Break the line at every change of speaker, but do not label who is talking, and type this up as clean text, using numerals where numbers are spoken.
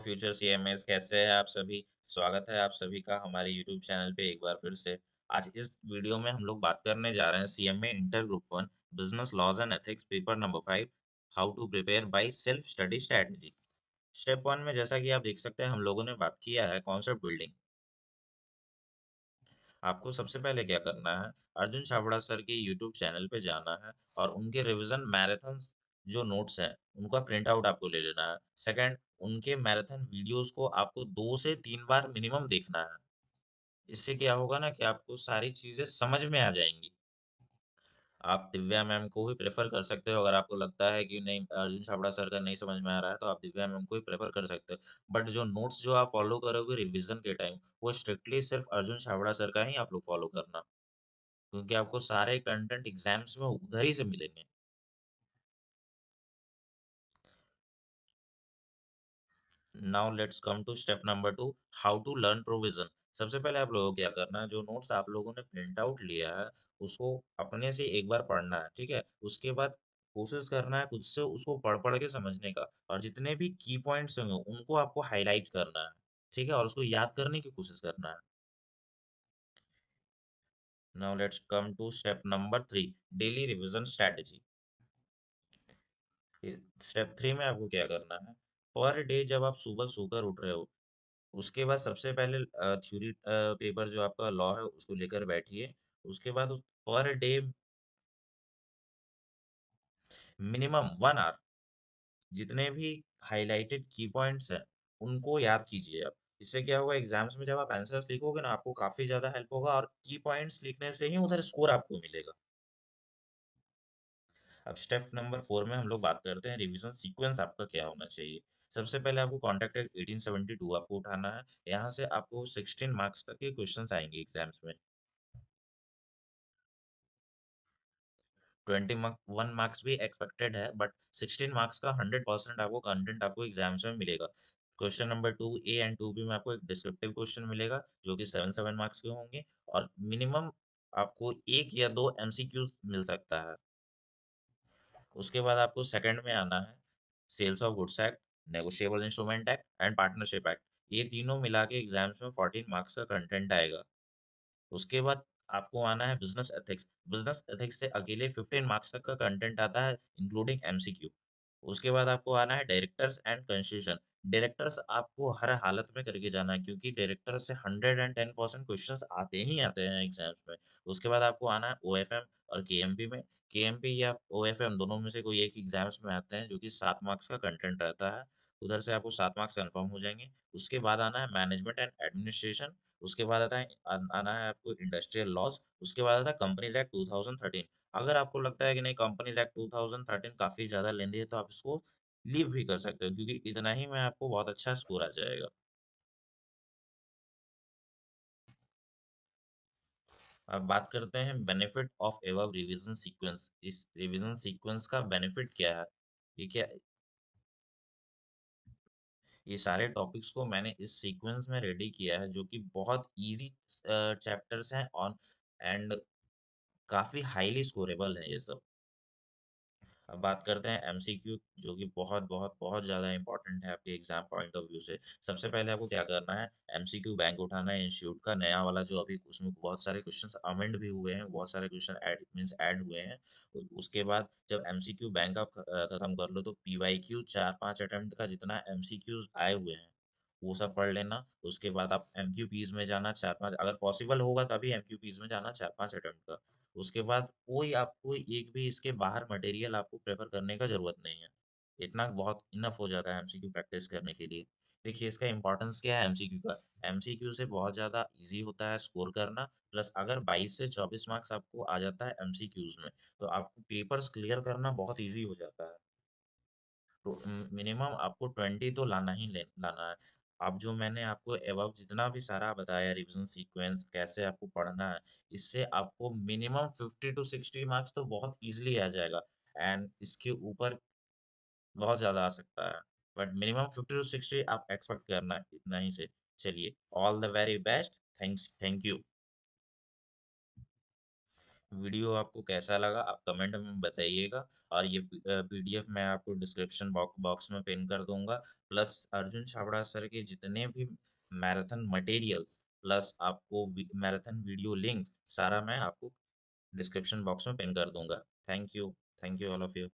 Future CMS कैसे हैं आप सभी। स्वागत है आप सभी का हमारे यूट्यूब चैनल पे एक बार फिर से। आज इस वीडियो में हम लोग बात करने जा रहे हैं CMA inter group 1 business laws and ethics paper number 5 how to prepare by self study strategy. Step 1 में जैसा कि आप देख सकते हैं हम लोगों ने बात किया है कॉन्सेप्ट बिल्डिंग। आपको सबसे पहले क्या करना है, अर्जुन छाबड़ा सर के यूट्यूब चैनल पे जाना है और उनके रिवीजन मैराथन जो नोट्स हैं उनका प्रिंट आउट आपको ले लेना है। सेकंड, उनके मैराथन वीडियोस को आपको 2 से 3 बार मिनिमम देखना है। इससे क्या होगा ना कि आपको सारी चीजें समझ में आ जाएंगी। आप दिव्या मैम को ही प्रेफर कर सकते हो, अगर आपको लगता है कि नहीं अर्जुन छाबड़ा सर का नहीं समझ में आ रहा है तो आप दिव्या मैम को ही प्रेफर कर सकते हो। बट जो नोट्स जो आप फॉलो करोगे रिवीजन के टाइम, वो स्ट्रिक्टली सिर्फ अर्जुन छाबड़ा सर का ही आप लोग फॉलो करना, क्योंकि आपको सारे कंटेंट एग्जाम्स में उधर ही से मिलेंगे। Now let's come to step number 2, how to learn provision. सबसे पहले आप लोगों को क्या करना है, जो नोट्स आप लोगों ने प्रिंट आउट लिया है उसको अपने से एक बार पढ़ना है, ठीक है। उसके बाद कोशिश करना है खुद से उसको पढ़ पढ़ के समझने का, और जितने भी की पॉइंट्स होंगे उनको आपको हाईलाइट करना है, ठीक है, और उसको याद करने की कोशिश करना है। Now let's come to step number 3, daily revision strategy. Step 3 में आपको क्या करना है, पर डे जब आप सुबह सोकर उठ रहे हो उसके बाद सबसे पहले थ्योरी पेपर जो आपका लॉ है उसको लेकर बैठिए। उसके बाद पर डे मिनिमम 1 आवर जितने भी हाइलाइटेड की पॉइंट्स हैं उनको याद कीजिए आप। इससे क्या होगा, एग्जाम्स में जब आप आंसर्स लिखोगे ना आपको काफी ज्यादा हेल्प होगा, और की पॉइंट्स लिखने से ही उधर स्कोर आपको मिलेगा। अब स्टेप नंबर 4 में हम लोग बात करते हैं रिवीजन सीक्वेंस आपका क्या होना चाहिए। सबसे पहले आपको कॉन्टैक्ट 1872 आपको उठाना है। यहाँ से आपको 16 मार्क्स तक के क्वेश्चंस आएंगे एग्जाम्स में। 21 मार्क्स भी एक्सपेक्टेड है, बट 16 मार्क्स का 100% आपको कंटेंट आपको एग्जाम्स में मिलेगा। Question number 2 A and 2 B में आपको एक डिस्क्रिप्टिव क्वेश्चन मिलेगा जो कि 7 7 मार्क्स के होंगे, और मिनिमम आपको 1 या 2 एमसीक्यूज मिल सकता है। उसके बाद आपको सेकंड में आना है, sales of goods act, negotiable instrument act and partnership act. ये तीनों मिला के एग्जाम्स में 14 मार्क्स का कंटेंट आएगा। उसके बाद आपको आना है बिजनेस एथिक्स। बिजनेस एथिक्स से अकेले 15 मार्क्स तक का कंटेंट आता है इंक्लूडिंग एमसीक्यू। उसके बाद आपको आना है डायरेक्टर्स एंड कंस्टिट्यूशन। डायरेक्टर्स आपको हर हालत में करके जाना है, क्योंकि डायरेक्टर से 110% क्वेश्चंस आते ही आते हैं एग्जाम्स में। उसके बाद आपको आना है ओएफएम और केएमपी में। केएमपी या ओएफएम दोनों में से कोई एक एग्जाम्स में आते हैं, जो कि 7 मार्क्स का कंटेंट रहता है। उधर से आपको 7 मार्क्स कंफर्म हो जाएंगे। उसके बाद आना है मैनेजमेंट एंड एडमिनिस्ट्रेशन। उसके बाद आता है आना है आपको इंडस्ट्रियल लॉज। उसके बाद आता है कंपनीज एक्ट 2013। अगर आपको लगता है कि नहीं कंपनीज एक्ट 2013 काफी ज्यादा लेंदी है तो आप इसको लीव भी कर सकते हो, क्योंकि इतना ही में आपको बहुत अच्छा स्कोर आ जाएगा। अब बात करते हैं बेनिफिट ऑफ एवब रिवीजन सीक्वेंस। इस रिवीजन सीक्वेंस का बेनिफिट क्या है, ये क्या, ये सारे टॉपिक्स को मैंने इस सीक्वेंस में रेडी किया है जो कि बहुत इजी चैप्टर्स हैं ऑन, एंड काफी हाईली स्कोरेबल है ये सब। अब बात करते हैं एमसीक्यू, जो कि बहुत बहुत बहुत ज़्यादा इंपॉर्टेंट है आपके एग्जाम पॉइंट ऑफ व्यू से। सबसे पहले आपको क्या करना है, एमसीक्यू बैंक उठाना है इंस्टीट्यूट का नया वाला, जो अभी उसमें बहुत सारे क्वेश्चंस अमेंड भी हुए हैं, बहुत सारे क्वेश्चन ऐड मींस ऐड हुए हैं। उसके बाद जब एमसीक्यू बैंक आप खत्म कर लो तो पीवाईक्यू 4 5 अटेम्प्ट का जितना एमसीक्यूज आए हुए हैं वो सब पढ़ लेना। उसके बाद आप एमक्यूपीज में जाना 4 5, अगर पॉसिबल होगा तभी एमक्यूपीज में जाना 4 5 अटेम्प्ट का। उसके बाद कोई आपको एक भी इसके बाहर मटेरियल आपको प्रेफर करने का जरूरत नहीं है। इतना बहुत इनफ हो जाता है एमसीक्यू प्रैक्टिस करने के लिए। देखिए इसका इंपॉर्टेंस क्या है एमसीक्यू का। एमसीक्यू से बहुत ज्यादा इजी होता है स्कोर करना, प्लस अगर 22 से 24 मार्क्स आपको आ जाता है एमसीक्यूज में तो आपको पेपर्स क्लियर करना बहुत इजी हो जाता है। तो मिनिमम आपको 20 तो लाना है। अब जो मैंने आपको एबव जितना भी सारा बताया रिवीजन सीक्वेंस कैसे आपको पढ़ना है, इससे आपको मिनिमम 50 to 60 मार्क्स तो बहुत इजीली आ जाएगा, एंड इसके ऊपर बहुत ज्यादा आ सकता है, बट मिनिमम 50 to 60 आप एक्सपेक्ट करना है इतना ही से। चलिए, all the very best, thanks, thank you. Video आपको कैसा लगा आप कमेंट में बताइएगा और ये पीडीएफ मैं आपको डिस्क्रिप्शन बॉक्स में पिन कर दूंगा। प्लस अर्जुन छाबड़ा सर के जितने भी मैराथन मटेरियल्स प्लस आपको मैराथन वीडियो लिंक सारा मैं आपको डिस्क्रिप्शन बॉक्स में पिन कर दूंगा। Thank you all of you.